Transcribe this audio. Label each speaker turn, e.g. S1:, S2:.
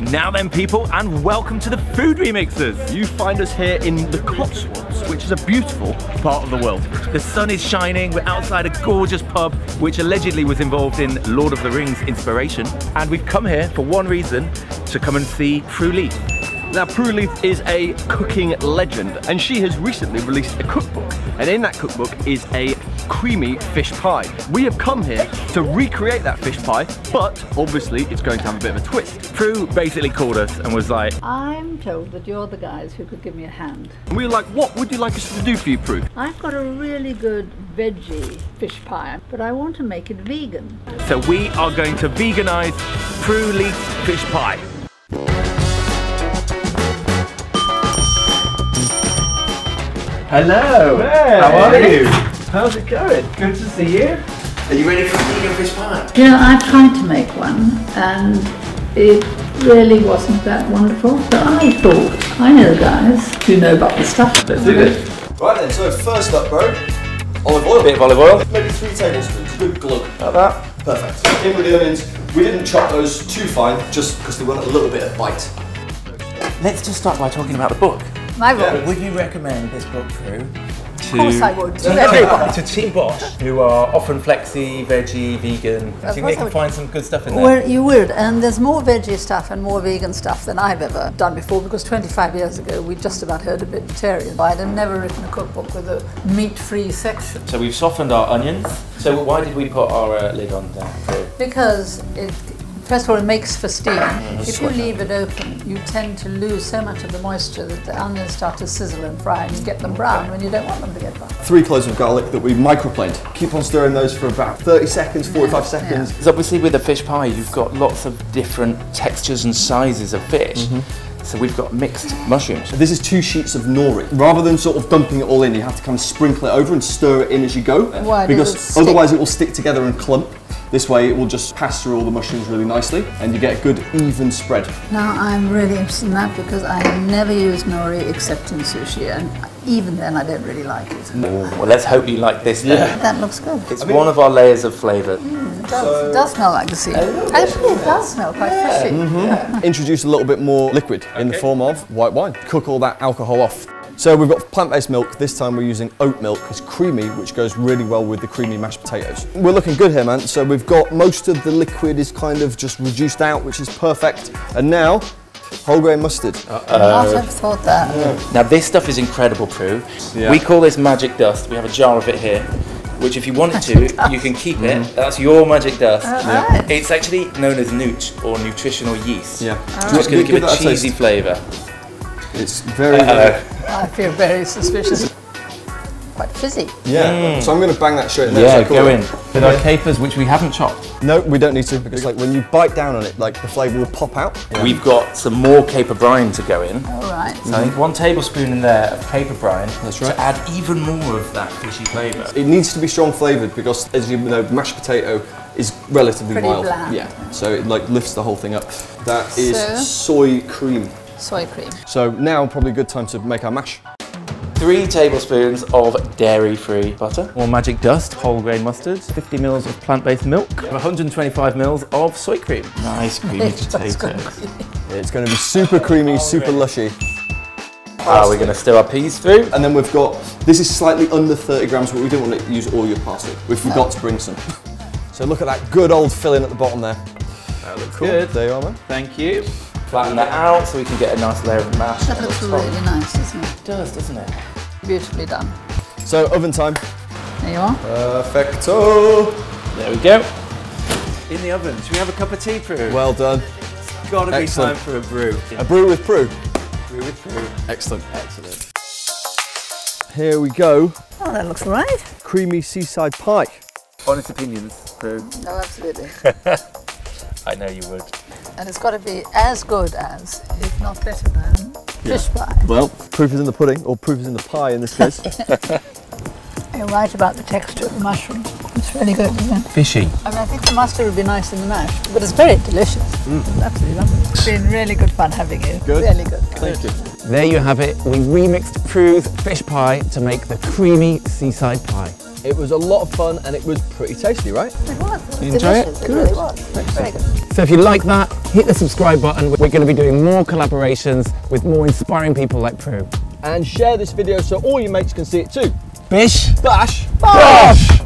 S1: Now then people, and welcome to the Food Remixers.
S2: You find us here in the Cotswolds, which is a beautiful part of the world.
S1: The sun is shining, we're outside a gorgeous pub, which allegedly was involved in Lord of the Rings inspiration. And we've come here for one reason, to come and see Prue Leith.
S2: Now, Prue Leith is a cooking legend, and she has recently released a cookbook. And in that cookbook is a creamy fish pie. We have come here to recreate that fish pie, but obviously it's going to have a bit of a twist.
S1: Prue basically called us and was like,
S3: I'm told that you're the guys who could give me a hand.
S2: And we were like, what would you like us to do for you, Prue?
S3: I've got a really good veggie fish pie, but I want to make it vegan.
S1: so we are going to veganize Prue Leith's fish pie. Hello!
S2: Hey.
S1: How are you?
S2: How's it going?
S1: Good to see you.
S4: Are you ready for a vegan fish pie?
S3: You know, I've tried to make one, and it really wasn't that wonderful. So I thought, I know guys who know about the stuff.
S1: Let's do this.
S4: Right then, so first up, bro, olive oil.
S1: Bit of olive oil.
S4: Maybe 3 tablespoons, a good glug.
S1: Like that.
S4: Perfect. In with the onions. We didn't chop those too fine, just because they want a little bit of bite.
S1: Let's just start by talking about the book.
S3: My vote.
S5: Would you recommend this book, Prue?
S3: Of course I would. To everyone.
S5: To Team Bosch, who are often flexi, veggie, vegan. I think they can find some good stuff in there.
S3: Well, you would, and there's more veggie stuff and more vegan stuff than I've ever done before, because 25 years ago we just about heard of vegetarian. I'd never written a cookbook with a meat-free section.
S5: So we've softened our onions. So why did we put our lid on there, Prue?
S3: Because first of all, it makes for steam. If you leave it open, you tend to lose so much of the moisture that the onions start to sizzle and fry, and you get them brown when you don't want them to get brown.
S4: 3 cloves of garlic that we microplaned. Keep on stirring those for about 30 seconds, 45 seconds.
S5: Because obviously with a fish pie, you've got lots of different textures and sizes of fish. So we've got mixed mushrooms.
S4: This is 2 sheets of nori. Rather than sort of dumping it all in, you have to kind of sprinkle it over and stir it in as you go.
S3: Why does
S4: because
S3: it stick?
S4: otherwise it will stick together and clump. This way it will just pass through all the mushrooms really nicely and you get a good even spread.
S3: Now I'm really interested in that because I have never used nori except in sushi, and even then I don't really like it.
S5: Well, let's hope you like this then.
S3: That looks good.
S5: It's one of our layers of flavour.
S3: It does smell like the sea. Actually, it does smell quite fishy.
S4: Introduce a little bit more liquid in the form of white wine. Cook all that alcohol off. So we've got plant-based milk. This time we're using oat milk. It's creamy, which goes really well with the creamy mashed potatoes. We're looking good here, man. So we've got most of the liquid is kind of just reduced out, which is perfect. And now, whole grain mustard.
S3: I not have thought that.
S5: Now this stuff is incredible, Prue.
S4: Yeah.
S5: We call this magic dust. We have a jar of it here, which if you wanted to, you can keep it. That's your magic dust.
S3: Right.
S5: It's actually known as nooch, or nutritional yeast.
S4: Yeah.
S5: Which can give
S4: that
S5: a cheesy
S4: taste.
S5: flavour.
S4: It's very
S3: I feel very suspicious. Quite fizzy.
S4: yeah. So I'm going to bang that straight in there.
S5: Yeah,
S4: So cool.
S5: go in. With our capers, which we haven't chopped.
S4: No, we don't need to, because like when you bite down on it, like the flavour will pop out.
S5: We've got some more caper brine to go in.
S3: All right.
S5: So I think 1 tablespoon in there of caper brine.
S4: That's right.
S5: To add even more of that fishy flavour.
S4: It needs to be strong flavoured because, as you know, mashed potato is relatively
S3: Pretty
S4: mild.
S3: bland.
S4: Yeah. So it like lifts the whole thing up. That is
S3: So?
S4: soy cream.
S3: Soy cream.
S4: So now probably a good time to make our mash.
S5: 3 tablespoons of dairy-free butter, more magic dust, whole grain mustard, 50 mils of plant-based milk, 125 mils of soy cream. Nice creamy potato.
S4: It's going to be super creamy, super lushy.
S5: We're going to stir our peas through.
S4: And then we've got, this is slightly under 30 grams, but we don't want to use all your parsley. We forgot to bring some. So look at that good old filling at the bottom there.
S5: That looks
S4: Cool.
S5: good.
S4: There you are, man.
S5: Thank you. Flatten that out so we can get a nice layer of mash.
S3: That looks really nice, doesn't it?
S5: It does, doesn't it?
S3: Beautifully done.
S4: So oven time.
S3: There you are.
S4: Perfecto.
S5: There we go. In the oven. Should we have a cup of tea, Prue?
S4: Well done.
S5: It's got to be
S4: excellent.
S5: time for a brew.
S4: A brew with Prue.
S5: Brew with Prue.
S4: Excellent.
S5: Excellent.
S4: Here we go.
S3: Oh, that looks all right.
S4: Creamy seaside pie.
S5: Honest opinions, Prue.
S3: No, absolutely.
S5: I know you would.
S3: And it's got to be as good as, if not better than, fish pie.
S4: Well, proof is in the pudding, or proof is in the pie in this case.
S3: You're right about the texture of the mushroom. It's really good, isn't it?
S5: Fishy.
S3: I mean, I think the mustard would be nice in the mash, but it's very delicious. It's absolutely lovely. It's been really good fun having you.
S4: Good.
S3: Really good.
S4: Thank you.
S6: There you have it. We remixed Prue's fish pie to make the creamy seaside pie.
S4: It was a lot of fun and it was pretty tasty, right?
S3: It was.
S5: You enjoy it?
S3: Delicious. It really was. Very good.
S6: So if you like that, hit the subscribe button. We're going to be doing more collaborations with more inspiring people like Prue.
S4: And share this video so all your mates can see it too.
S6: Bish.
S4: Bash.
S6: Bosh!